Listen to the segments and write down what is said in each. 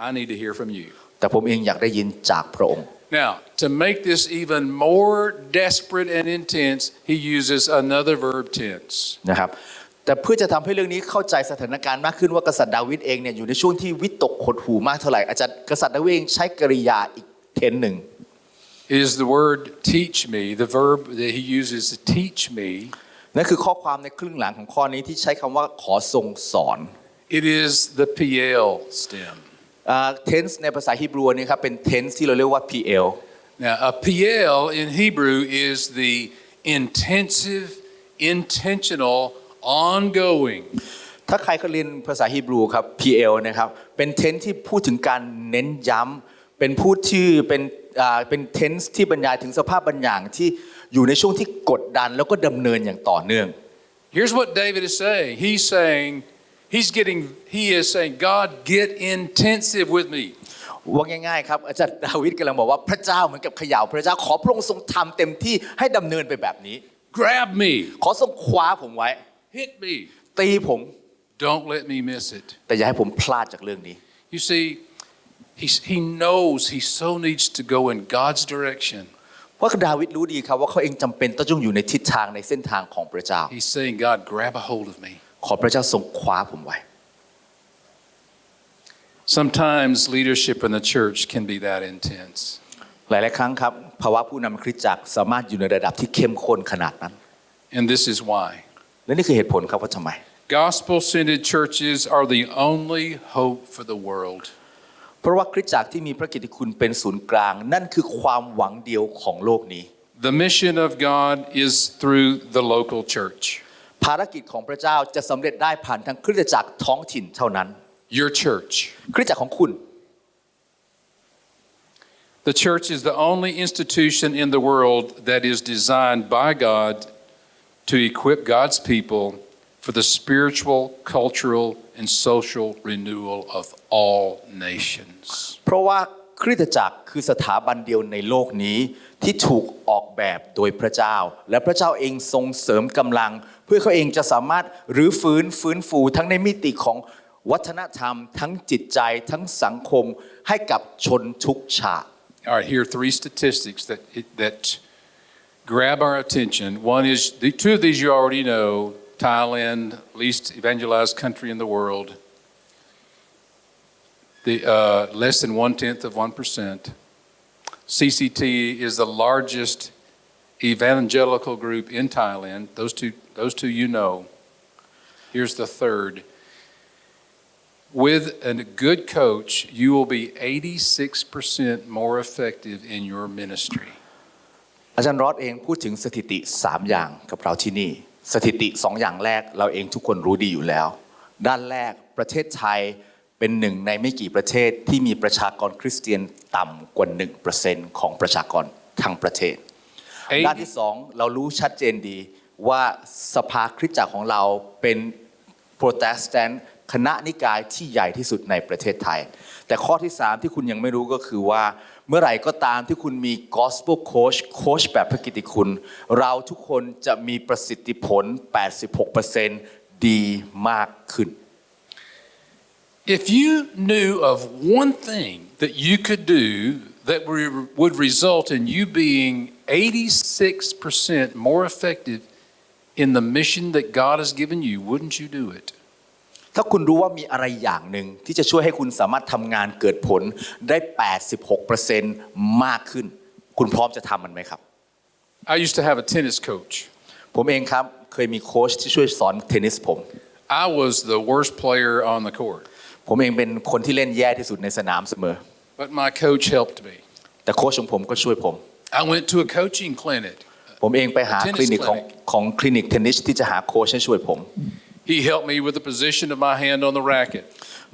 I need to hear from you แต่ผมเองอยากได้ยินจากพระองค์ Now to make this even more desperate and intense he uses another verb tense นะครับแต่เพื่อจะทำให้เรื่องนี้เข้าใจสถานการณ์มากขึ้นว่ากษัตริย์ดาวิดเองเนี่ยอยู่ในช่วงที่วิตกหดหู่มากเท่าไหร่อาจารย์กษัตริย์ดาวิดเองใช้กริยาอีกเทนหนึ่ง is the word teach me the verb that he uses to teach me นั่นคือข้อความในครึ่งหลังของข้อนี้ที่ใช้คำว่าขอทรงสอน It is the PL stem tense ในภาษาฮีบรูนี้ครับเป็น tense ที่เราเรียกว่า PL Now a PL in Hebrew is the intensive intentional ongoing ถ้าใครเคยเรียนภาษาฮีบรูครับ PL นะครับเป็น tense ที่พูดถึงการเน้นย้ำเป็นพูดที่เป็น tense ที่บรรยายถึงสภาพบางอย่างที่อยู่ในช่วงที่กดดันแล้วก็ดำเนินอย่างต่อเนื่อง Here's what David is saying he is saying God get intensive with me ว่าง่ายๆครับอาจารย์ดาวิดกำลังบอกว่าพระเจ้าเหมือนกับเขย่าพระเจ้าขอพระองค์ทรงทำเต็มที่ให้ดำเนินไปแบบนี้ Grab me ขอทรงคว้าผมไว้ Hit me ตีผม Don't let me miss it แต่อย่าให้ผมพลาดจากเรื่องนี้ You see he knows he so needs to go in God's direction เพราะดาวิดรู้ดีครับว่าเขาเองจำเป็นต้องอยู่ในทิศทางในเส้นทางของพระเจ้า He's saying God grab a hold of me ขอพระเจ้าทรงคว้าผมไว้ Sometimes leadership in the church can be that intense หลายๆครั้งครับภาวะผู้นำคริสตจักรสามารถอยู่ในระดับที่เข้มข้นขนาดนั้น And this is why และนี่คือเหตุผลครับว่าทำไม Gospel-centered churches are the only hope for the world เพราะว่าคริสตจักรที่มีพระกิตติคุณเป็นศูนย์กลางนั่นคือความหวังเดียวของโลกนี้ The mission of God is through the local church ภารกิจของพระเจ้าจะสำเร็จได้ผ่านทางคริสตจักรท้องถิ่นเท่านั้น Your church คริสตจักรของคุณ The church is the only institution in the world that is designed by God to equip God's people for the spiritual, cultural, and social renewal of all nations. เพราะว่าคริสตจักรคือสถาบันเดียวในโลกนี้ที่ถูกออกแบบโดยพระเจ้าและพระเจ้าเองทรงเสริมกำลังเพื่อเขาเองจะสามารถรื้อฟื้นฟูทั้งในมิติของวัฒนธรรมทั้งจิตใจทั้งสังคมให้กับชนทุกชาติ All right, here are three statistics that grab our attention. One is two of these you already know. Thailand, least evangelized country in the world. Less than 0.1%. CCT is the largest evangelical group in Thailand. Those two you know. Here's the third. With a good coach, you will be 86% more effective in your ministry. อาจารย์รอดเองพูดถึงสถิติ3อย่างกับเราที่นี่สถิติ2อย่างแรกเราเองทุกคนรู้ดีอยู่แล้วด้านแรกประเทศไทยเป็นหนึ่งในไม่กี่ประเทศที่มีประชากรคริสเตียนต่ำกว่า 1% ของประชากรทั้งประเทศด้านที่2เรารู้ชัดเจนดีว่าสภาคริสตจักรของเราเป็นโปรเตสแตนต์คณะนิกายที่ใหญ่ที่สุดในประเทศไทยแต่ข้อที่3ที่คุณยังไม่รู้ก็คือว่าเมื่อไหร่ก็ตามที่คุณมี Gospel Coach โค้ชแบบพระกิตติคุณเราทุกคนจะมีประสิทธิผล 86% ดีมากขึ้น If you knew of one thing that you could do that would result in you being 86% more effective in the mission that God has given you, wouldn't you do it? ถ้าคุณรู้ว่ามีอะไรอย่างหนึ่งที่จะช่วยให้คุณสามารถทำงานเกิดผลได้ 86% มากขึ้นคุณพร้อมจะทำมันไหมครับ I used to have a tennis coach. ผมเองครับเคยมีโค้ชที่ช่วยสอนเทนนิสผม I was the worst player on the court. ผมเองเป็นคนที่เล่นแย่ที่สุดในสนามเสมอ But my coach helped me. แต่โค้ชของผมก็ช่วยผม I went to a coaching clinic. ผมเองไปหาคลินิกของคลินิกเทนนิสที่จะหาโค้ชให้ช่วยผมHe helped me with the position of my hand on the racket.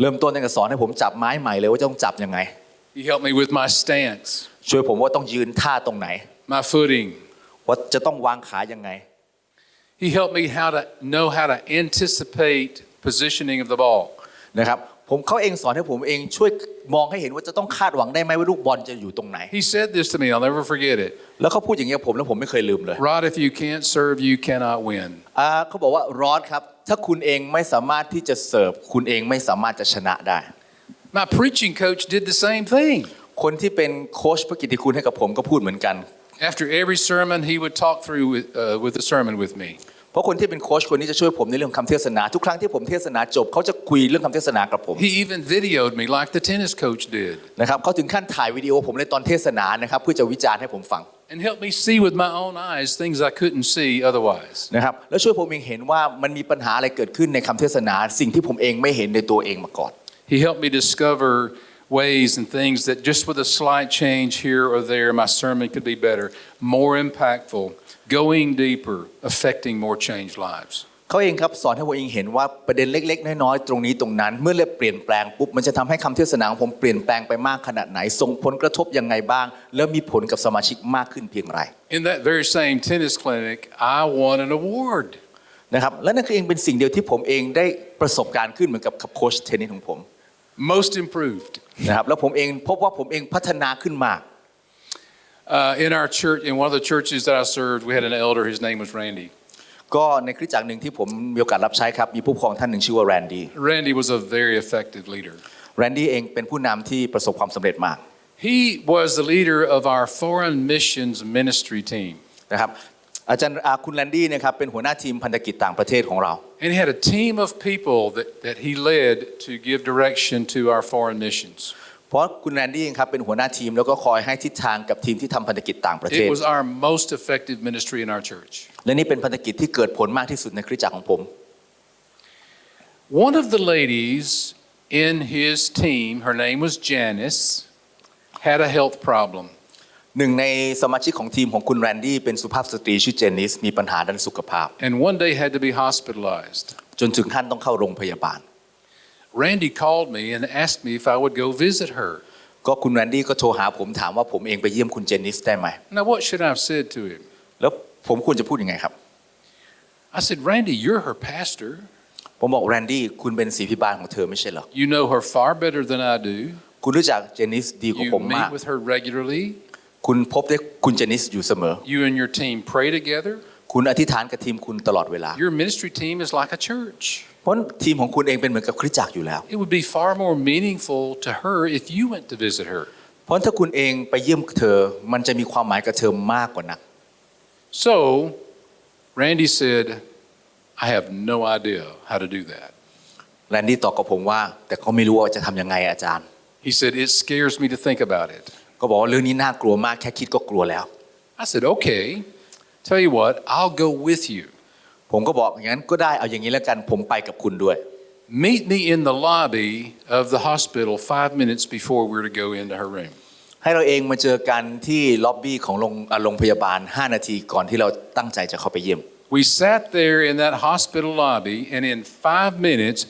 เริ่มต้นตั้งแต่สอนให้ผมจับไม้ใหม่เลยว่าต้องจับยังไง He helped me with my stance. ช่วยผมว่าต้องยืนท่าตรงไหน My footing. ว่าจะต้องวางขายังไง He helped me how to anticipate positioning of the ball. นะครับเขาเองสอนให้ผมเองช่วยมองให้เห็นว่าจะต้องคาดหวังได้ไหมว่าลูกบอลจะอยู่ตรงไหน He said this to me, I'll never forget it. แล้วเขาพูดอย่างเงี้ยผมแล้วผมไม่เคยลืมเลย Rod, if you can't serve, you cannot win. เขาบอกว่ารอดครับถ้าคุณเองไม่สามารถที่จะเสิร์ฟคุณเองไม่สามารถจะชนะได้ My preaching coach did the same thing. คนที่เป็นโค้ชพระกิตติคุณให้กับผมก็พูดเหมือนกัน After every sermon, he would talk through with the sermon with me. เพราะคนที่เป็นโค้ชคนนี้จะช่วยผมในเรื่องคำเทศนาทุกครั้งที่ผมเทศนาจบเขาจะคุยเรื่องคำเทศนากับผม He even videoed me like the tennis coach did. นะครับเขาถึงขั้นถ่ายวิดีโอผมเลยตอนเทศนานะครับเพื่อจะวิจารณ์ให้ผมฟัง And helped me see with my own eyes things I couldn't see otherwise. นะครับแล้วช่วยผมเองเห็นว่ามันมีปัญหาอะไรเกิดขึ้นในคำเทศนาสิ่งที่ผมเองไม่เห็นในตัวเองมาก่อน He helped me discover ways and things that just with a slight change here or there, my sermon could be better, more impactful, going deeper, affecting more changed lives. เขาเองครับสอนให้ผมเองเห็นว่าประเด็นเล็กๆน้อยๆตรงนี้ตรงนั้นเมื่อเราเปลี่ยนแปลงปุ๊บมันจะทำให้คำเทศนาของผมเปลี่ยนแปลงไปมากขนาดไหนส่งผลกระทบยังไงบ้างแล้วมีผลกับสมาชิกมากขึ้นเพียงไร In that very same tennis clinic, I won an award. นะครับและนั่นคือเองเป็นสิ่งเดียวที่ผมเองได้ประสบการณ์ขึ้นเหมือนกับโค้ชเทนนิสของผม Most improved. นะครับแล้วผมเองพบว่าผมเองพัฒนาขึ้นมาก In our church, in one of the churches that I served, we had an elder. His name was Randy. ก็ในคริสตจักรหนึ่งที่ผมมีโอกาสรับใช้ครับมีผู้ปกครองท่านหนึ่งชื่อว่าแรนดี้ Randy was a very effective leader. แรนดี้เองเป็นผู้นำที่ประสบความสำเร็จมาก He was the leader of our foreign missions ministry team. นะครับอาจารย์คุณแรนดี้นะครับเป็นหัวหน้าทีมพันธกิจต่างประเทศของเรา And he had a team of people that he led to give direction to our foreign missions. เพราะคุณแรนดี้ครับเป็นหัวหน้าทีมแล้วก็คอยให้ทิศทางกับทีมที่ทำพันธกิจต่างประเทศ It was our most effective ministry in our church. และนี่เป็นพันธกิจที่เกิดผลมากที่สุดในคริสตจักรของผม One of the ladies in his team, her name was Janice, had a health problem. หนึ่งในสมาชิกของทีมของคุณแรนดี้เป็นสุภาพสตรีชื่อเจนนิสมีปัญหาด้านสุขภาพ And one day had to be hospitalized. จนถึงขั้นต้องเข้าโรงพยาบาล Randy called me and asked me if I would go visit her. ก็คุณแรนดี้ก็โทรหาผมถามว่าผมเองไปเยี่ยมคุณเจนนิสได้ไหม Now what should I have said to him? แล้วผมควรจะพูดยังไงครับ I said, Randy, you're her pastor. ผมบอกแรนดี้คุณเป็นศิษย์พิบาลของเธอไม่ใช่เหรอ You know her far better than I do. คุณรู้จักเจนนิสดีกว่า You ผมมาก meet with her regularly. คุณพบได้คุณเจนนิสอยู่เสมอ You and your team pray together. คุณอธิษฐานกับทีมคุณตลอดเวลา Your ministry team is like a church. เพราะทีมของคุณเองเป็นเหมือนกับคริสตจักรอยู่แล้ว It would be far more meaningful to her if you went to visit her. เพราะถ้าคุณเองไปเยี่ยมเธอมันจะมีความหมายกับเธอมากกว่านัก So, Randy said, I have no idea how to do that. แรนดี้ตอบกับผมว่าแต่เขาไม่รู้ว่าจะทำยังไงอาจารย์ He said, it scares me to think about it. ก็บอกว่าเรื่องนี้น่ากลัวมากแค่คิดก็กลัวแล้ว I said, okay, tell you what, I'll go with you. ผมก็บอกอย่างนั้นก็ได้เอาอย่างนี้แล้วกันผมไปกับคุณด้วย Meet me in the lobby of the hospital 5 minutes before we're to go into her room. ให้เราเองมาเจอกันที่ล็อบบี้ของโรงพยาบาล5นาทีก่อนที่เราตั้งใจจะเข้าไปเยี่ยม We sat there in that hospital lobby, and in 5 minutes,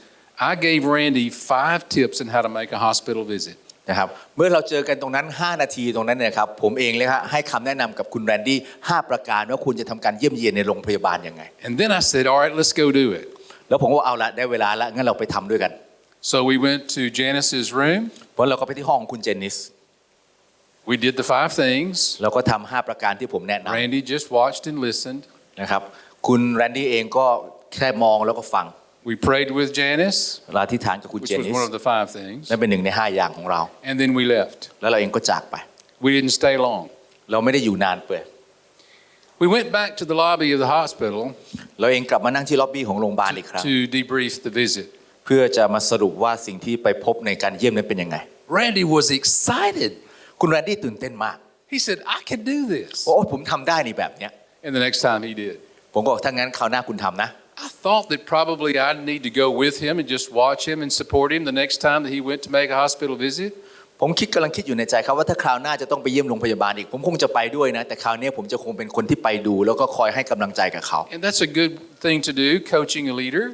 I gave Randy 5 tips on how to make a hospital visit. นะครับเมื่อเราเจอกันตรงนั้น5นาทีตรงนั้นเนี่ยครับผมเองเลยครับให้คำแนะนำกับคุณแรนดี้5ประการว่าคุณจะทำการเยี่ยมเยียนในโรงพยาบาลยังไง And then I said, all right, let's go do it. แล้วผมก็เอาละได้เวลาละงั้นเราไปทำด้วยกัน So we went to Janice's room. เพราะเราก็ไปที่ห้องของคุณเจนนิส We did the 5 things. เราก็ทำ5ประการที่ผมแนะน Randy just watched and listened. ำนะครับคุณแรนดี้เองก็แค่มองแล้วก็ฟัง We prayed with Janice, เราอธิษฐานกับคุณ which เจน was นิส one of the 5 things. นั่นเป็น1ใน5อย่างของเรา And then we left. แล้วเราเองก็จากไป We didn't stay long. เราไม่ได้อยู่นานเปื่อย We went back to the lobby of the hospital เราเองกลับมานั่งที่ล็อบบี้ของโรงพยาบาลอีกครั้ง to debrief the visit. เพื่อจะมาสรุปว่าสิ่งที่ไปพบในการเยี่ยมนั้นเป็นยังไง Randy was excited. คุณแรนดี้ตื่นเต้นมาก He said, I can do this. โอ้ผมทำได้นี่แบบเนี้ย And the next time he did. ผมก็บอกถ้างั้นคราวหน้าคุณทำนะ I thought that probably I'd need to go with him and just watch him and support him the next time that he went to make a hospital visit. ผมกำลังคิดอยู่ในใจครับว่าถ้าคราวหน้าจะต้องไปเยี่ยมโรงพยาบาลอีกผมคงจะไปด้วยนะแต่คราวนี้ผมจะคงเป็นคนที่ไปดูแล้วก็คอยให้กำลังใจกับเขา And that's a good thing to do, coaching a leader.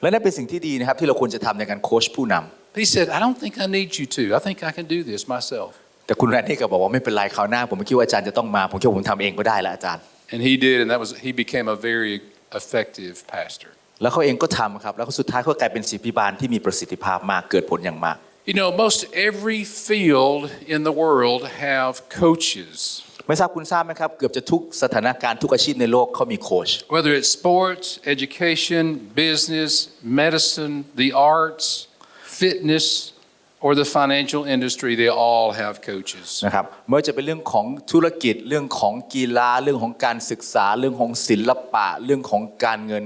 และนั่นเป็นสิ่งที่ดีนะครับที่เราควรจะทำในการโค้ชผู้นำ He said, I don't think I need you to. I think I can do this myself. แต่คุณแรนดี้ก็บอกว่าไม่เป็นไรคราวหน้าผมไม่คิดว่าอาจารย์จะต้องมาผมคิดว่าผมทำเองก็ได้ละอาจารย์ And he did, and he became a very effective pastor. แล้วเขาเองก็ทำครับแล้วก็สุดท้ายเขากลายเป็นศิษย์พิบาลที่มีประสิทธิภาพมากเกิดผลอย่างมาก You know, most every field in the world have coaches. ไม่ทราบคุณทราบไหมครับเกือบจะทุกสถานการณ์ทุกอาชีพในโลกเขามีโค้ช Whether it's sports, education, business, medicine, the arts, fitness, or the financial industry, they all have coaches. นะครับไม่ว่าจะเป็นเรื่องของธุรกิจเรื่องของกีฬาเรื่องของการศึกษาเรื่องของศิลปะเรื่องของการเงิน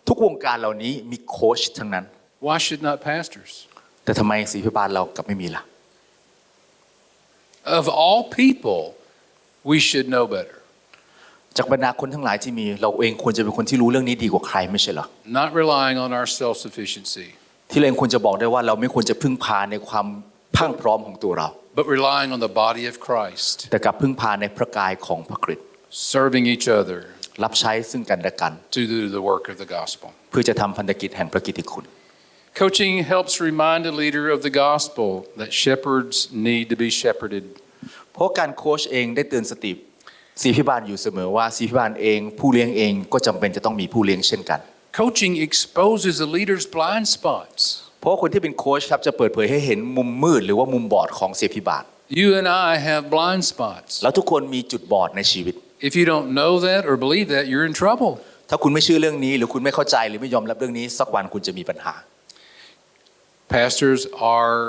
ทุกวงการเหล่านี้มีโค้ชทั้งนั้น Why should not pastors? แต่ทำไมศิษย์พิบาลเรากลับไม่มีล่ะ Of all people, we should know better. จากบรรดาคนทั้งหลายที่มีเราเองควรจะเป็นคนที่รู้เรื่องนี้ดีกว่าใครไม่ใช่เหรอ Not relying on our self-sufficiency, ที่เราเองควรจะบอกได้ว่าเราไม่ควรจะพึ่งพาในความพรั่งพร้อมของตัวเรา but relying on the body of Christ, แต่กลับพึ่งพาในพระกายของพระคริสต์ serving each other รับใช้ซึ่งกันและกัน to do the work of the gospel. เพื่อจะทำพันธกิจแห่งพระกิตติคุณ Coaching helps remind a leader of the gospel that shepherds need to be shepherded. เพราะการโค้ชเองได้เตือนสติศิษย์พิบาลอยู่เสมอว่าศิษย์พิบาลเองผู้เลี้ยงเองก็จำเป็นจะต้องมีผู้เลี้ยงเช่นกัน Coaching exposes a leader's blind spots. เพราะคนที่เป็นโค้ชครับจะเปิดเผยให้เห็นมุมมืดหรือว่ามุมบอดของศิษย์พิบาล You and I have blind spots. แล้วทุกคนมีจุดบอดในชีวิต If you don't know that or believe that, you're in trouble. ถ้าคุณไม่เชื่อเรื่องนี้หรือคุณไม่เข้าใจหรือไม่ยอมรับเรื่องนี้สักวันคุณจะมีปัญหา Pastors are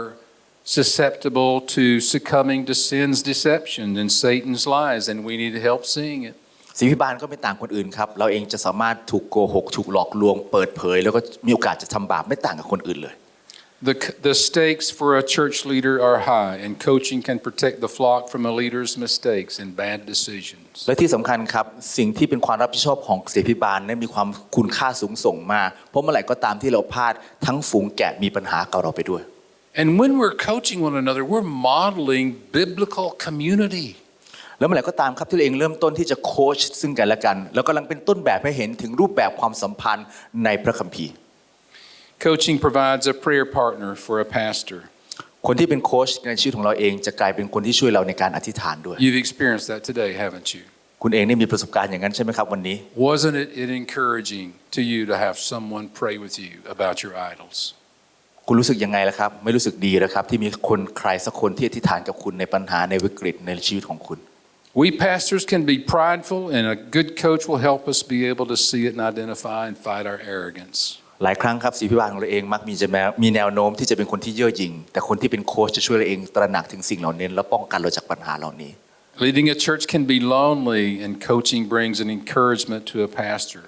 susceptible to succumbing to sin's deception and Satan's lies, and we need help seeing it. ศิษย์พิบาลก็ไม่ต่างคนอื่นครับเราเองจะสามารถถูกโกหกถูกหลอกลวงเปิดเผยแล้วก็มีโอกาสจะทำบาปไม่ต่างกับคนอื่นเลย The stakes for a church leader are high, and coaching can protect the flock from a leader's mistakes and bad decisions. และที่สำคัญครับสิ่งที่เป็นความรับผิดชอบของศิษย์พิบาลนั้นมีความคุณค่าสูงส่งมากเพราะเมื่อไหร่ก็ตามที่เราพลาดทั้งฝูงแกะมีปัญหากับเราไปด้วย And when we're coaching one another, we're modeling biblical community. แล้วเมื่อไหร่ก็ตามครับที่เราเองเริ่มต้นที่จะโค้ชซึ่งกันและกันแล้วกำลังเป็นต้นแบบให้เห็นถึงรูปแบบความสัมพันธ์ในพระคัมภีร์ Coaching provides a prayer partner for a pastor. คนที่เป็นโค้ชในชีวิตของเราเองจะกลายเป็นคนที่ช่วยเราในการอธิษฐานด้วย You've experienced that today, haven't you? คุณเองได้มีประสบการณ์อย่างนั้นใช่ไหมครับวันนี้ Wasn't it encouraging to you to have someone pray with you about your idols? คุณรู้สึกยังไงล่ะครับไม่รู้สึกดีแล้วครับที่มีคนใครสักคนที่อธิษฐานกับคุณในปัญหาในวิกฤตในชีวิตของคุณ We pastors can be prideful, and a good coach will help us be able to see it and identify and fight our arrogance. หลายครั้งครับศิษย์พิบาลของเราเองมักมีแนวโน้มที่จะเป็นคนที่เย่อหยิ่งแต่คนที่เป็นโค้ชจะช่วยเราเองตระหนักถึงสิ่งเหล่านี้และป้องกันเราจากปัญหาเหล่านี้ Leading a church can be lonely, and coaching brings an encouragement to a pastor.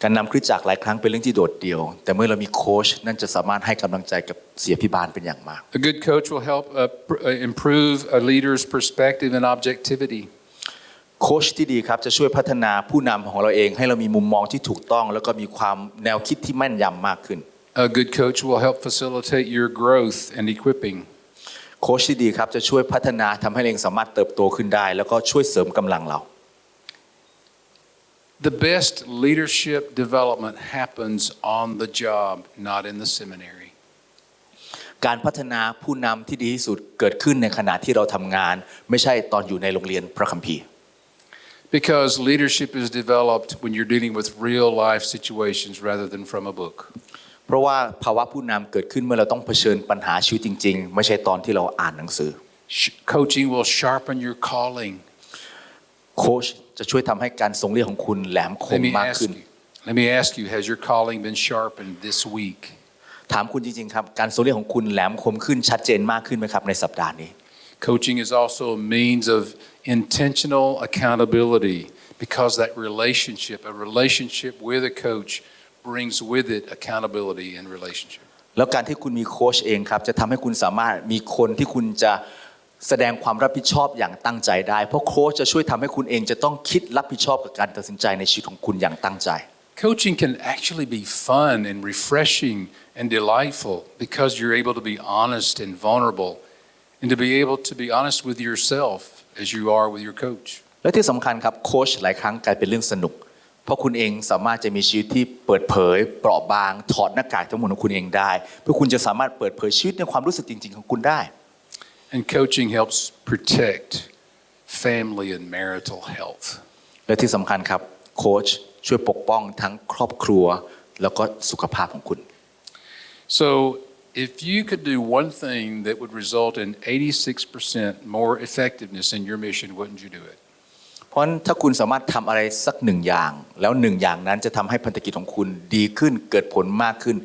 การนำคริสตจักรหลายครั้งเป็นเรื่องที่โดดเดี่ยวแต่เมื่อเรามีโค้ชนั่นจะสามารถให้กำลังใจกับศิษย์พิบาลเป็นอย่างมาก A good coach will help improve a leader's perspective and objectivity. โค้ชที่ดีครับจะช่วยพัฒนาผู้นำของเราเองให้เรามีมุมมองที่ถูกต้องแล้วก็มีความแนวคิดที่แม่นยำมากขึ้น A good coach will help facilitate your growth and equipping. โค้ชที่ดีครับจะช่วยพัฒนาทำให้เราเองสามารถเติบโตขึ้นได้แล้วก็ช่วยเสริมกำลังเรา The best leadership development happens on the job, not in the seminary. การพัฒนาผู้นำที่ดีที่สุดเกิดขึ้นในขณะที่เราทำงานไม่ใช่ตอนอยู่ในโรงเรียนพระคัมภีร์ Because leadership is developed when you're dealing with real life situations rather than from a book. เพราะว่าภาวะผู้นำเกิดขึ้นเมื่อเราต้องเผชิญปัญหาชีวิตจริงๆไม่ใช่ตอนที่เราอ่านหนังสือ Coaching will sharpen your calling. โค้ชจะช่วยทำให้การทรงเรียกของคุณแหลมคมมากขึ้น Let me ask you, has your calling been sharpened this week? ถามคุณจริงๆครับการทรงเรียกของคุณแหลมคมขึ้นชัดเจนมากขึ้นไหมครับในสัปดาห์นี้ Coaching is also a means of intentional accountability because that a relationship with a coach brings with it accountability and relationship. แล้วการที่คุณมีโค้ชเองครับจะทำให้คุณสามารถมีคนที่คุณจะแสดงความรับผิดชอบอย่างตั้งใจได้เพราะโค้ชจะช่วยทำให้คุณเองจะต้องคิดรับผิดชอบกับการตัดสินใจในชีวิตของคุณอย่างตั้งใจ Coaching can actually be fun and refreshing and delightful because you're able to be honest and vulnerable and to be able to be honest with yourself as you are with your coach. และที่สำคัญครับโค้ชหลายครั้งกลายเป็นเรื่องสนุกเพราะคุณเองสามารถจะมีชีวิตที่เปิดเผยเปราะบางถอดหน้ากากทั้งหมดของคุณเองได้เพื่อคุณจะสามารถเปิดเผยชีวิตในความรู้สึกจริงๆของคุณได้ And coaching helps protect family and marital health. และที่สำคัญครับโค้ชช่วยปกป้องทั้งครอบครัวแล้วก็สุขภาพของคุณ So if you could do one thing that would result in 86% more effectiveness in your mission, wouldn't you do it? เพราะถ้าคุณสามารถทำอะไรสักหนึ่งอย่างแล้วหนึ่งอย่างนั้นจะทำให้พันธกิจของคุณดีขึ้นเกิดผลมากขึ้น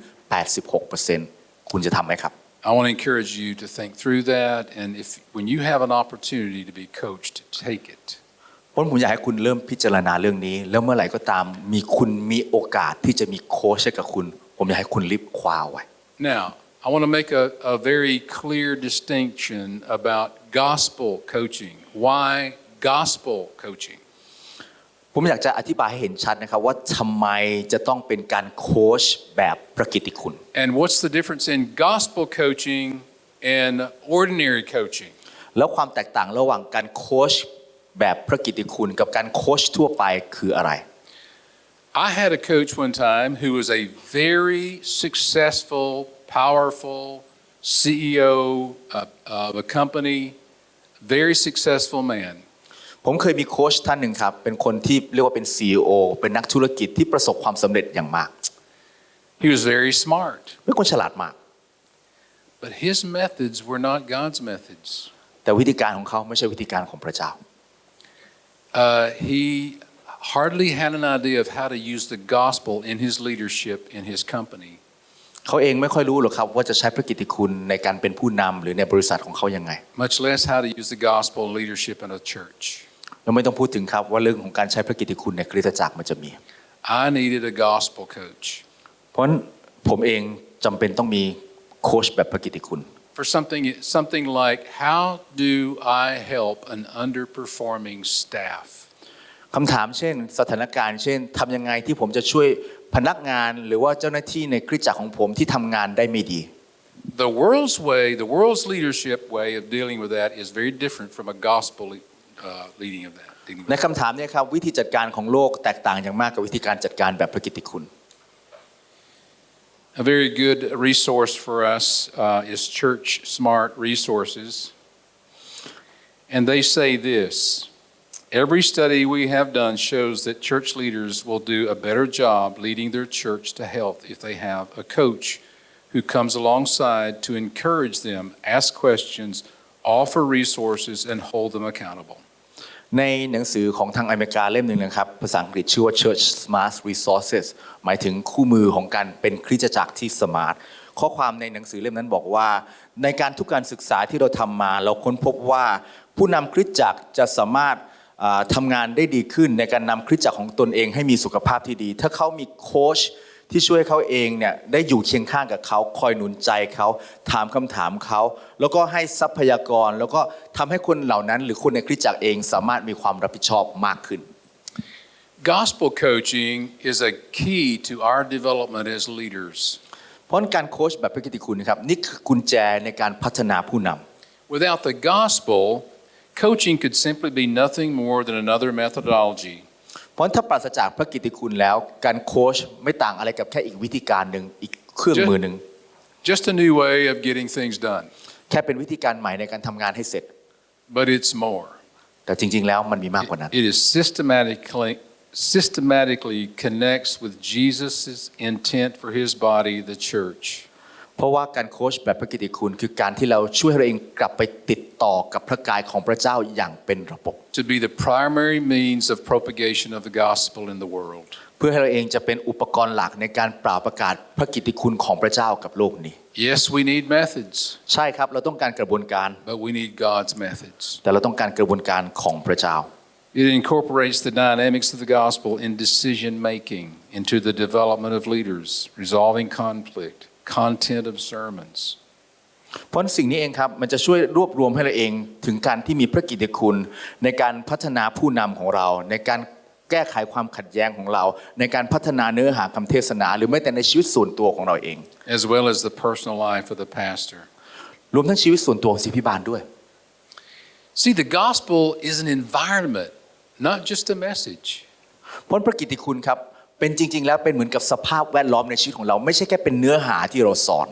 86% คุณจะทำไหมครับ I want to encourage you to think through that, and when you have an opportunity to be coached, take it. เพราะผมอยากให้คุณเริ่มพิจารณาเรื่องนี้แล้วเมื่อไหร่ก็ตามคุณมีโอกาสที่จะมีโค้ชให้กับคุณผมอยากให้คุณรีบคว้าไว้ Now, I want to make a very clear distinction about gospel coaching. Why gospel coaching? ผมอยากจะอธิบายให้เห็นชัดนะครับว่าทำไมจะต้องเป็นการโค้ชแบบพระกิตติคุณ And what's the difference in gospel coaching and ordinary coaching? แล้วความแตกต่างระหว่างการโค้ชแบบพระกิตติคุณกับการโค้ชทั่วไปคืออะไร I had a coach one time who was a very successful, powerful CEO of a company, very successful man. ผมเคยมีโค้ชท่านหนึ่งครับเป็นคนที่เรียกว่าเป็น CEO เป็นนักธุรกิจที่ประสบความสำเร็จอย่างมาก He was very smart. เป็นคนฉลาดมาก But his methods were not God's methods. แต่วิธีการของเขาไม่ใช่วิธีการของพระเจ้า He hardly had an idea of how to use the gospel in his leadership in his company. เขาเองไม่ค่อยรู้หรอกครับว่าจะใช้พระกิตติคุณในการเป็นผู้นำหรือในบริษัทของเขายังไง Much less how to use the gospel in leadership in a church. เราไม่ต้องพูดถึงครับว่าเรื่องของการใช้พระกิตติคุณในคริสตจักรมันจะมี I needed a gospel coach. เพราะผมเองจำเป็นต้องมีโค้ชแบบพระกิตติคุณ For something like how do I help an underperforming staff? คำถามเช่นสถานการณ์เช่นทำยังไงที่ผมจะช่วยพนักงานหรือว่าเจ้าหน้าที่ในคริสตจักรของผมที่ทำงานได้ไม่ดี The world's leadership way of dealing with that is very different from a gospel leading of that. ในคำถามนี้ครับวิธีจัดการของโลกแตกต่างอย่างมากกับวิธีการจัดการแบบพระกิตติคุณ A very good resource for us is Church Smart Resources, and they say this. Every study we have done shows that church leaders will do a better job leading their church to health if they have a coach who comes alongside to encourage them, ask questions, offer resources, and hold them accountable. ในหนังสือของทางอเมริกาเล่มหนึ่งนะครับภาษาอังกฤษชื่อว่า Church Smart Resources หมายถึงคู่มือของการเป็นคริสตจักรที่สมาร์ทข้อความในหนังสือเล่มนั้นบอกว่าในทุกการศึกษาที่เราทำมาเราค้นพบว่าผู้นำคริสตจักรจะสามารถทำงานได้ดีขึ้นในการนำคริสตจักรของตนเองให้มีสุขภาพที่ดีถ้าเขามีโค้ชที่ช่วยเขาเองเนี่ยได้อยู่เคียงข้างกับเขาคอยหนุนใจเขาถามคำถามเขาแล้วก็ให้ทรัพยากรแล้วก็ทำให้คนเหล่านั้นหรือคนในคริสตจักรเองสามารถมีความรับผิดชอบมากขึ้น Gospel coaching is a key to our development as leaders. เพราะการโค้ชแบบพระกิตติคุณครับนี่คือกุญแจในการพัฒนาผู้นำ Without the gospel, coaching could simply be nothing more than another methodology. เพราะถ้าปราศจากพระกิตติคุณแล้วการโค้ชไม่ต่างอะไรกับแค่อีกวิธีการหนึ่งอีกเครื่องมือหนึ่ง Just a new way of getting things done. แค่เป็นวิธีการใหม่ในการทำงานให้เสร็จ But it's more. แต่จริงๆแล้วมันมีมากกว่านั้น It is systematically connects with Jesus' intent for his body, the church. เพราะว่าการโค้ชแบบพระกิตติคุณคือการที่เราช่วยให้เราเองกลับไปติดต่อกับพระกายของพระเจ้าอย่างเป็นระบบ To be the primary means of propagation of the gospel in the world. เพื่อให้เราเองจะเป็นอุปกรณ์หลักในการเปล่าประกาศพระกิตติคุณของพระเจ้ากับโลกนี้ Yes, we need methods. ใช่ครับเราต้องการกระบวนการ But we need God's methods. แต่เราต้องการกระบวนการของพระเจ้า It incorporates the dynamics of the gospel in decision making into the development of leaders, resolving conflict, content of sermons. เพราะสิ่งนี้เองครับมันจะช่วยรวบรวมให้เราเองถึงการที่มีพระกิตติคุณในการพัฒนาผู้นำของเราในการแก้ไขความขัดแย้งของเราในการพัฒนาเนื้อหาคำเทศนาหรือแม้แต่ในชีวิตส่วนตัวของเราเอง As well as the personal life of the pastor. รวมทั้งชีวิตส่วนตัวของศิษย์พิบาลด้วย See, the gospel is an environment, not just a message. เพราะพระกิตติคุณครับเป็นจริงๆแล้วเป็นเหมือนกับสภาพแวดล้อมในชีวิตของเราไม่ใช่แค่เป็นเนื้อหาที่เราสอน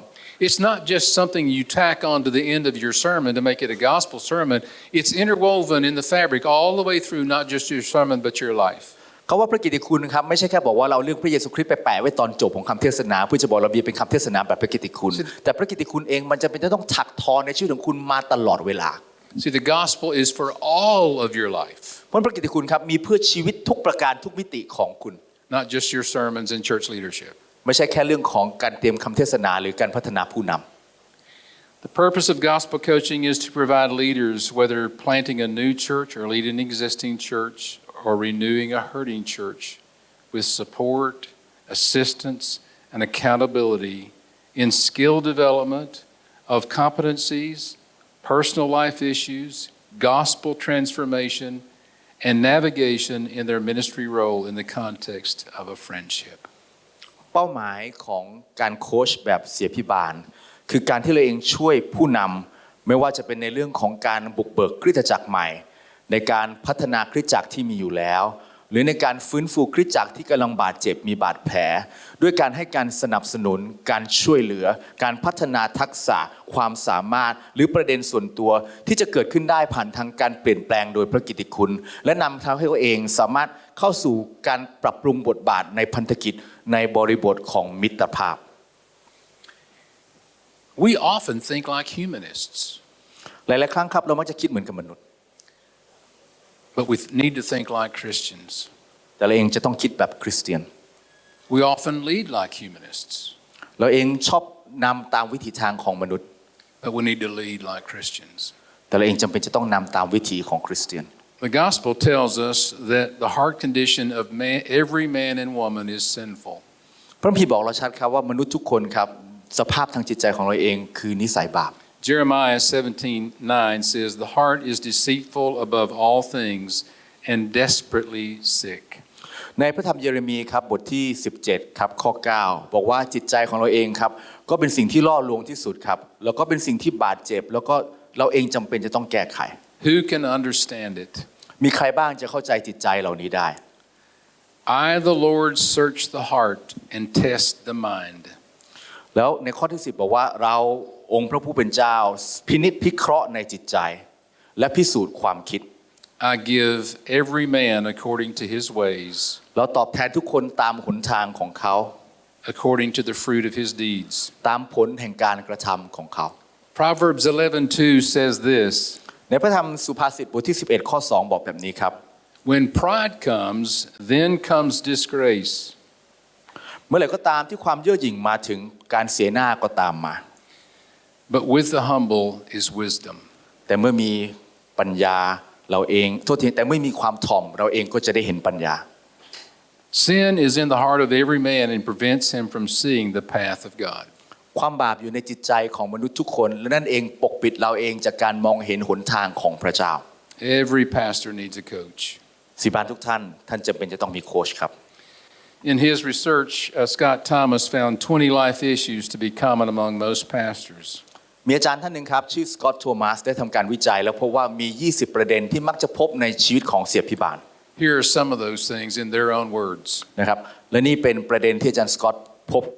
It's not just something you tack on to the end of your sermon to make it a gospel sermon. It's interwoven in the fabric all the way through, not just your sermon, but your life. เขาว่าพระกิตติคุณครับไม่ใช่แค่บอกว่าเราเลือกพระเยซูคริสต์ไปแปะไว้ตอนจบของคำเทศนาเพื่อจะบอกเราเป็นคำเทศนาแบบพระกิตติคุณแต่พระกิตติคุณเองมันจะเป็นต้องถักทอในชีวิตของคุณมาตลอดเวลา See, the gospel is for all of your life. เพราะพระกิตติคุณครับมีเพื่อชีวิตทุกประการทุกมิติของคุณ Not just your sermons and church leadership. ไม่ใช่แค่เรื่องของการเตรียมคำเทศนาหรือการพัฒนาผู้นำ The purpose of gospel coaching is to provide leaders, whether planting a new church or leading an existing church or renewing a hurting church, with support, assistance, and accountability in skill development of competencies, personal life issues, gospel transformation, and navigation in their ministry role in the context of a friendship. เป้าหมายของการโค้ชแบบเสียพิบาลคือการที่เราเองช่วยผู้นำไม่ว่าจะเป็นในเรื่องของการบุกเบิกคริสตจักรใหม่ในการพัฒนาคริสตจักรที่มีอยู่แล้วหรือในการฟื้นฟูคริสตจักรที่กำลังบาดเจ็บมีบาดแผลด้วยการให้การสนับสนุนการช่วยเหลือการพัฒนาทักษะความสามารถหรือประเด็นส่วนตัวที่จะเกิดขึ้นได้ผ่านทางการเปลี่ยนแปลงโดยพระกิตติคุณและนำทางให้ตัวเองสามารถเข้าสู่การปรับปรุงบทบาทในพันธกิจในบริบทของมิตรภาพ We often think like humanists, หลายๆครั้งครับเรามักจะคิดเหมือนกับมนุษย์ but we need to think like Christians. แต่เราเองจะต้องคิดแบบคริสเตียน We often lead like humanists, เราเองชอบนำตามวิถีทางของมนุษย์ but we need to lead like Christians. แต่เราเองจำเป็นจะต้องนำตามวิถีของคริสเตียน The gospel tells us that the heart condition of every man and woman is sinful. พระคัมภีร์บอกเราชัดครับว่ามนุษย์ทุกคนครับสภาพทางจิตใจของเราเองคือนิสัยบาป Jeremiah 17:9 says, "The heart is deceitful above all things and desperately sick." ในพระธรรมเยเรมีครับบทที่17ครับข้อ9บอกว่าจิตใจของเราเองครับก็เป็นสิ่งที่ล่อลวงที่สุดครับแล้วก็เป็นสิ่งที่บาดเจ็บแล้วก็เราเองจำเป็นจะต้องแก้ไข Who can understand it? มีใครบ้างจะเข้าใจจิตใจเหล่านี้ได้ I the Lord search the heart and test the mind. แล้วในข้อที่10บอกว่าเราองค์พระผู้เป็นเจ้าพินิจพิเคราะห์ในจิตใจและพิสูจน์ความคิด I give every man according to his ways, เราตอบแทนทุกคนตามหนทางของเขา according to the fruit of his deeds. ตามผลแห่งการกระทำของเขา Proverbs 11:2 says this, ในพระธรรมสุภาษิตบทที่11ข้อ2บอกแบบนี้ครับ When pride comes, then comes disgrace. เมื่อไหร่ก็ตามที่ความเย่อหยิ่งมาถึงการเสียหน้าก็ตามมา But with the humble is wisdom. แต่เมื่อมีปัญญาเราเองโทษทีแต่เมื่อมีความถ่อมเราเองก็จะได้เห็นปัญญา Sin is in the heart of every man and prevents him from seeing the path of God. ความบาปอยู่ในจิตใจของมนุษย์ทุกคนและนั่นเองปกปิดเราเองจากการมองเห็นหนทางของพระเจ้า Every pastor needs a coach. ศิบาลทุกท่านจำเป็นจะต้องมีโค้ชครับ In his research, Scott Thomas found 20 life issues to be common among most pastors. มีอาจารย์ท่านหนึ่งครับชื่อสกอตต์โทมัสได้ทำการวิจัยแล้วพบว่ามี20ประเด็นที่มักจะพบในชีวิตของเสียพิบาล Here are some of those things in their own words. นะครับและนี่เป็นประเด็นที่อาจารย์สกอตต์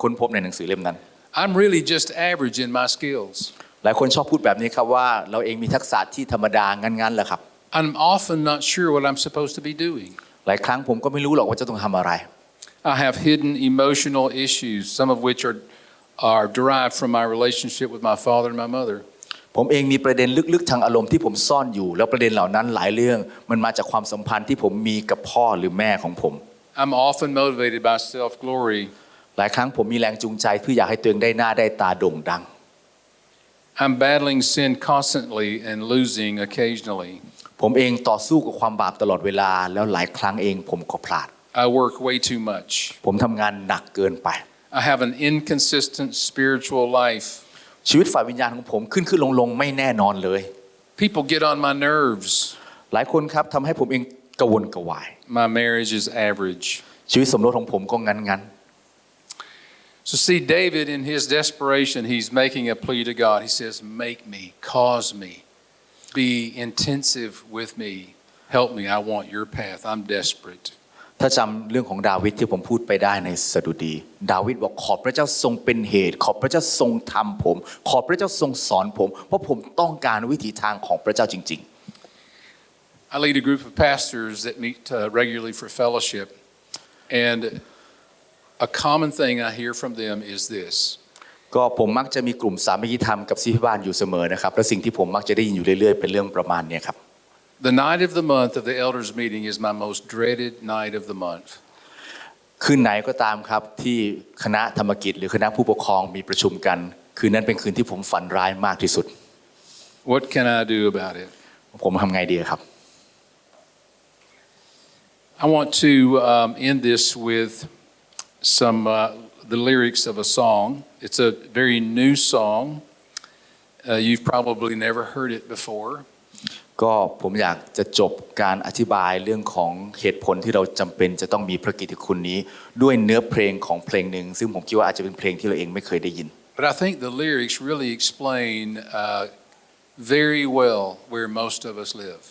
ค้นพบในหนังสือเล่มนั้น I'm really just average in my skills. หลายคนชอบพูดแบบนี้ครับว่าเราเองมีทักษะที่ธรรมดางั้นๆแหละครับ I'm often not sure what I'm supposed to be doing. หลายครั้งผมก็ไม่รู้หรอกว่าจะต้องทำอะไร I have hidden emotional issues, some of which are derived from my relationship with my father and my mother. ผมเองมีประเด็นลึกๆทางอารมณ์ที่ผมซ่อนอยู่แล้วประเด็นเหล่านั้นหลายเรื่องมันมาจากความสัมพันธ์ที่ผมมีกับพ่อหรือแม่ของผม I'm often motivated by self-glory. หลายครั้งผมมีแรงจูงใจเพื่ออยากให้ตัวเองได้หน้าได้ตาโด่งดัง I'm battling sin constantly and losing occasionally. ผมเองต่อสู้กับความบาปตลอดเวลาแล้วหลายครั้งเองผมก็พลาด I work way too much. ผมทำงานหนักเกินไป I have an inconsistent spiritual life. ชีวิตฝ่ายวิญญาณของผมขึ้นลงไม่แน่นอนเลย People get on my nerves. หลายคนครับทำให้ผมเองกระวนกระวาย My marriage is average. ชีวิตสมรสของผมก็งั้น So see, David, in his desperation, he's making a plea to God. He says, make me, cause me, be intensive with me, help me, I want your path, I'm desperate. ถ้าจำเรื่องของดาวิดที่ผมพูดไปได้ในสดุดีดาวิดบอกขอพระเจ้าทรงเป็นเหตุขอพระเจ้าทรงทำผมขอพระเจ้าทรงสอนผมเพราะผมต้องการวิถีทางของพระเจ้าจริงๆ I lead a group of pastors that meet regularly for fellowship, and a common thing I hear from them is this. ก็ผมมักจะมีกลุ่มสามัคคีธรรมกับศิษยาบาลอยู่เสมอนะครับและสิ่งที่ผมมักจะได้ยินอยู่เรื่อยๆเป็นเรื่องประมาณนี้ครับ The night of the month of the elders meeting is my most dreaded night of the month. คืนไหนก็ตามครับที่คณะธรรมกิจหรือคณะผู้ปกครองมีประชุมกัน คืนนั้นเป็นคืนที่ผมฝันร้ายมากที่สุด What can I do about it? ผมทำไงดีครับ I want to end this with some the lyrics of a song. It's a very new song. You've probably never heard it before. ก็ผมอยากจะจบการอธิบายเรื่องของเหตุผลที่เราจำเป็นจะต้องมีพระกิตติคุณนี้ด้วยเนื้อเพลงของเพลงหนึ่งซึ่งผมคิดว่าอาจจะเป็นเพลงที่เราเองไม่เคยได้ยิน But I think the lyrics really explain very well where most of us live.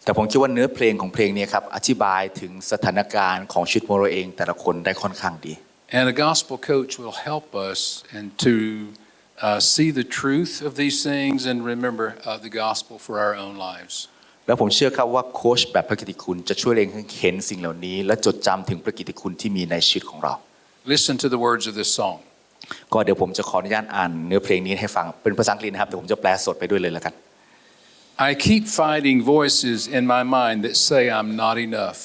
แต่ผมคิดว่าเนื้อเพลงของเพลงนี้ครับอธิบายถึงสถานการณ์ของชีวิตของเราเองแต่ละคนได้ค่อนข้างดี And a gospel coach will help us and to see the truth of these things and remember the gospel for our own lives. แล้วผมเชื่อครับว่าโค้ชแบบพระกิตติคุณจะช่วยเองเห็นสิ่งเหล่านี้และจดจำถึงพระกิตติคุณที่มีในชีวิตของเรา Listen to the words of this song. ก็เดี๋ยวผมจะขออนุญาตอ่านเนื้อเพลงนี้ให้ฟังเป็นภาษาอังกฤษนะครับเดี๋ยวผมจะแปลสดไปด้วยเลยแล้วกัน I keep fighting voices in my mind that say I'm not enough.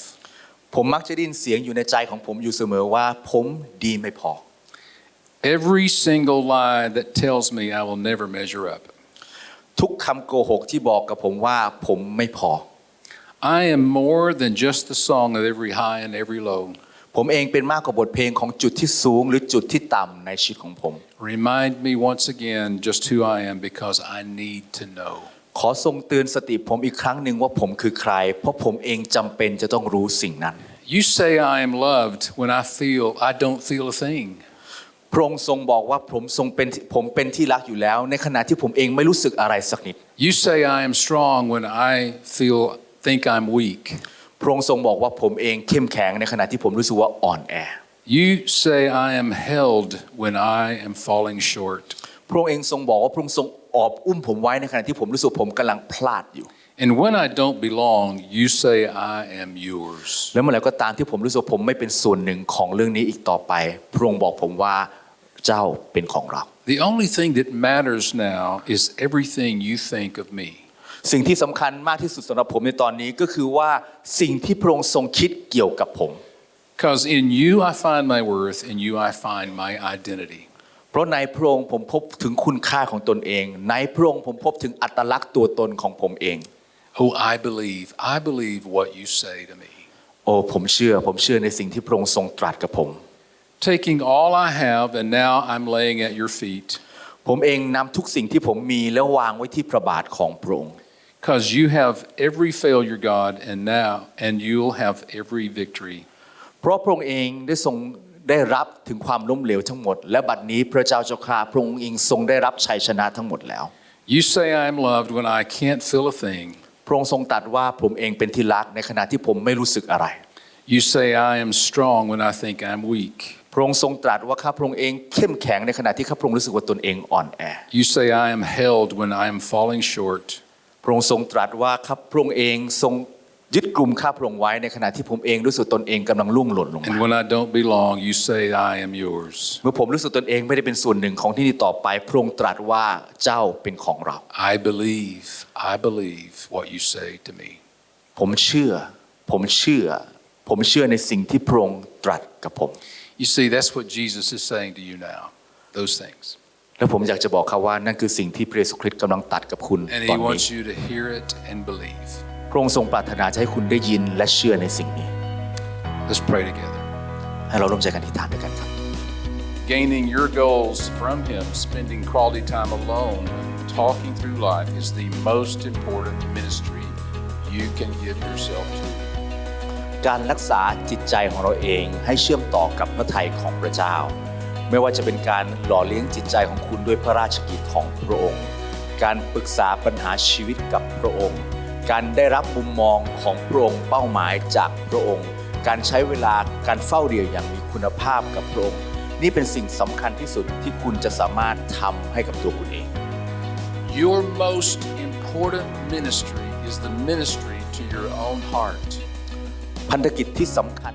ผมมักจะได้ยินเสียงอยู่ในใจของผมอยู่เสมอว่าผมดีไม่พอ Every single lie that tells me I will never measure up. ทุกคำโกหกที่บอกกับผมว่าผมไม่พอ I am more than just the song of every high and every low. ผมเองเป็นมากกว่าบทเพลงของจุดที่สูงหรือจุดที่ต่ำในชีวิตของผม Remind me once again just who I am because I need to know. ขอทรงเตือนสติผมอีกครั้งหนึ่งว่าผมคือใครเพราะผมเองจำเป็นจะต้องรู้สิ่งนั้น You say I am loved when I don't feel a thing. พระองค์ทรงบอกว่าผมเป็นที่รักอยู่แล้วในขณะที่ผมเองไม่รู้สึกอะไรสักนิด You say I am strong when I think I'm weak. พระองค์ทรงบอกว่าผมเองเข้มแข็งในขณะที่ผมรู้สึกว่าอ่อนแอ You say I am held when I am falling short. พระองค์เองทรงบอกว่าพระองค์ทรงอบอุ้มผมไว้ในขณะที่ผมรู้สึกผมกำลังพลาดอยู่ And when I don't belong, you say I am yours. แล้วเมื่อไหร่ก็ตามที่ผมรู้สึกผมไม่เป็นส่วนหนึ่งของเรื่องนี้อีกต่อไปพระองค์บอกผมว่าเจ้าเป็นของเรา The only thing that matters now is everything you think of me. สิ่งที่สำคัญมากที่สุดสำหรับผมในตอนนี้ก็คือว่าสิ่งที่พระองค์ทรงคิดเกี่ยวกับผม Because in you I find my worth, in you I find my identity. เพราะในพระองค์ผมพบถึงคุณค่าของตนเองในพระองค์ผมพบถึงอัตลักษณ์ตัวตนของผมเอง Oh, I believe what you say to me. โอ้ผมเชื่อในสิ่งที่พระองค์ทรงตรัสกับผม Taking all I have and now I'm laying at your feet. ผมเองนำทุกสิ่งที่ผมมีแล้ววางไว้ที่พระบาทของพระองค์ Because you have every failure, God, and you'll have every victory. เพราะพระองค์เองได้รับถึงความล้มเหลวทั้งหมดและบัดนี้พระเจ้าเจ้าข้าพระองค์เองทรงได้รับชัยชนะทั้งหมดแล้ว You say I am loved when I can't feel a thing. พระองค์ทรงตรัสว่าผมเองเป็นที่รักในขณะที่ผมไม่รู้สึกอะไร You say I am strong when I think I'm weak. พระองค์ทรงตรัสว่าข้าพระองค์เองเข้มแข็งในขณะที่ข้าพระองค์รู้สึกว่าตนเองอ่อนแอ You say I am held when I am falling short. พระองค์ทรงตรัสว่าข้าพระองค์เองทรงยึดกลุ่มข้าพระองค์ไว้ในขณะที่ผมเองรู้สึกตนเองกำลังล่วงหล่นลงมา And when I don't belong, you say I am yours. เมื่อผมรู้สึกตนเองไม่ได้เป็นส่วนหนึ่งของที่นี่ต่อไปพระองค์ตรัสว่าเจ้าเป็นของเรา I believe what you say to me. ผมเชื่อในสิ่งที่พระองค์ตรัสกับผม You see, that's what Jesus is saying to you now. Those things. และผมอยากจะบอกเขาว่านั่นคือสิ่งที่พระเยซูคริสต์กำลังตัดกับคุณ And ตอ he นนี้ wants you to hear it and believe. พระองค์ทรงปรารถนาจะให้คุณได้ยินและเชื่อในสิ่งนี้ Let's pray together. ให้เราร่วมใจกันอธิษฐานด้วยกันครับ Gaining your goals from him, spending quality time alone, talking through life is the most important ministry you can give yourself to. การรักษาจิตใจของเราเองให้เชื่อมต่อกับพระทัยของพระเจ้าไม่ว่าจะเป็นการหล่อเลี้ยงจิตใจของคุณด้วยพระราชกิจของพระองค์การปรึกษาปัญหาชีวิตกับพระองค์การได้รับมุมมองของพระองค์เป้าหมายจากพระองค์การใช้เวลาการเฝ้าเดี่ยวอย่างมีคุณภาพกับพระองค์นี่เป็นสิ่งสำคัญที่สุดที่คุณจะสามารถทำให้กับตัวคุณเอง Your most important ministry is the ministry to your own heart. พันธกิจที่สำคัญ